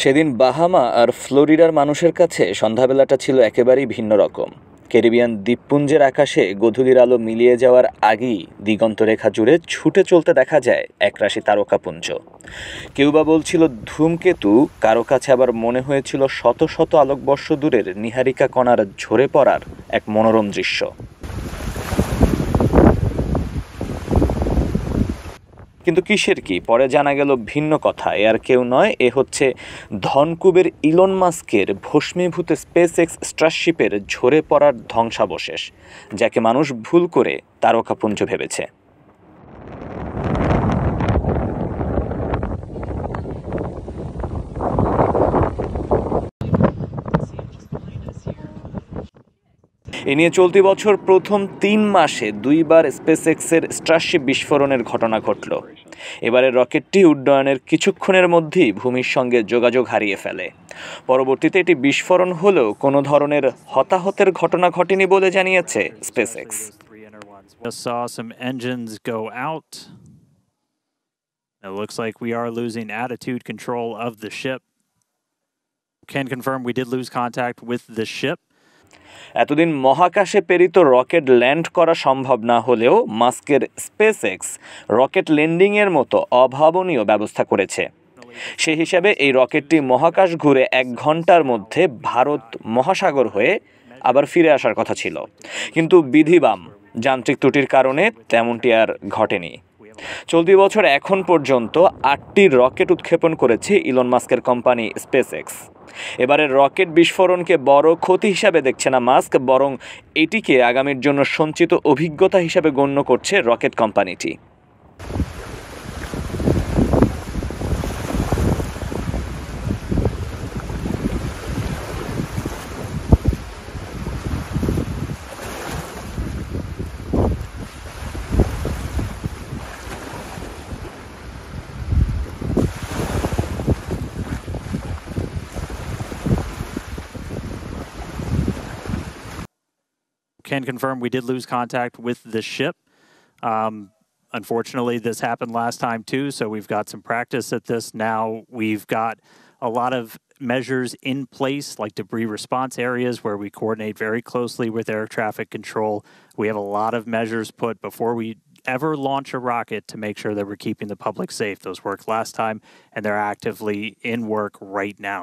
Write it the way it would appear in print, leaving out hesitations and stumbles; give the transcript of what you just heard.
সেদিন বাহামা আর ফ্লোরিডার মানুষের কাছে সন্ধ্যাবেলাটা ছিল একেবারেই ভিন্ন রকম। ক্যারিবিয়ান দ্বীপপুঞ্জের আকাশে গোধূলির আলো মিলিয়ে যাওয়ার আগেই দিগন্তরেখা জুড়ে ছুটে চলতে দেখা যায় একরাশি তারকাপুঞ্জ। কেউ বা বলছিল ধূমকেতু, কারো কাছে আবার মনে হয়েছিল শত শত আলোকবর্ষ দূরের নীহারিকা কণার ঝরে পড়ার এক মনোরম দৃশ্য। কিন্তু কিসের কি, পরে জানা গেল ভিন্ন কথা। এ আর কেউ নয়, এ হচ্ছে ধনকুবের ইলন মাস্কের ভস্মীভূত স্পেস এক্স স্টারশিপের ঝরে পড়ার ধ্বংসাবশেষ, যাকে মানুষ ভুল করে তারকাপুঞ্জ ভেবেছে। এ নিয়ে চলতি বছর প্রথম ৩ মাসে ২ বার স্পেস এক্সের স্টারশিপ বিস্ফোরণের ঘটনা ঘটল। এবারের রকেটটি উড্ডয়নের কিছুক্ষণের মধ্যেই ভূমির সঙ্গে যোগাযোগ হারিয়ে ফেলে। পরবর্তীতে এটি বিস্ফোরণ হলেও কোনো ধরনের হতাহতের ঘটনা ঘটেনি বলে জানিয়েছে space x. Just saw some engines go out. It looks like we are losing attitude control of the ship. Can confirm we did lose contact with the ship. এতদিন মহাকাশে প্রেরিত রকেট ল্যান্ড করা সম্ভব না হলেও মাস্কের স্পেস এক্স রকেট ল্যান্ডিংয়ের মতো অভাবনীয় ব্যবস্থা করেছে। সেই হিসাবে এই রকেটটি মহাকাশ ঘুরে ১ ঘন্টার মধ্যে ভারত মহাসাগর হয়ে আবার ফিরে আসার কথা ছিল, কিন্তু বিধিবাম যান্ত্রিক ত্রুটির কারণে তেমনটি আর ঘটেনি। চলতি বছর এখন পর্যন্ত ৮টি রকেট উৎক্ষেপণ করেছে ইলন মাস্কের কোম্পানি স্পেস এক্স। এবারের রকেট বিস্ফোরণকে বড় ক্ষতি হিসাবে দেখছে না মাস্ক, বরং এটিকে আগামীর জন্য সঞ্চিত অভিজ্ঞতা হিসাবে গণ্য করছে রকেট কোম্পানিটি। Can confirm we did lose contact with the ship. Unfortunately, this happened last time too, so we've got some practice at this now. We've got a lot of measures in place, like debris response areas where we coordinate very closely with air traffic control. We have a lot of measures put before we ever launch a rocket to make sure that we're keeping the public safe. Those worked last time, and they're actively in work right now.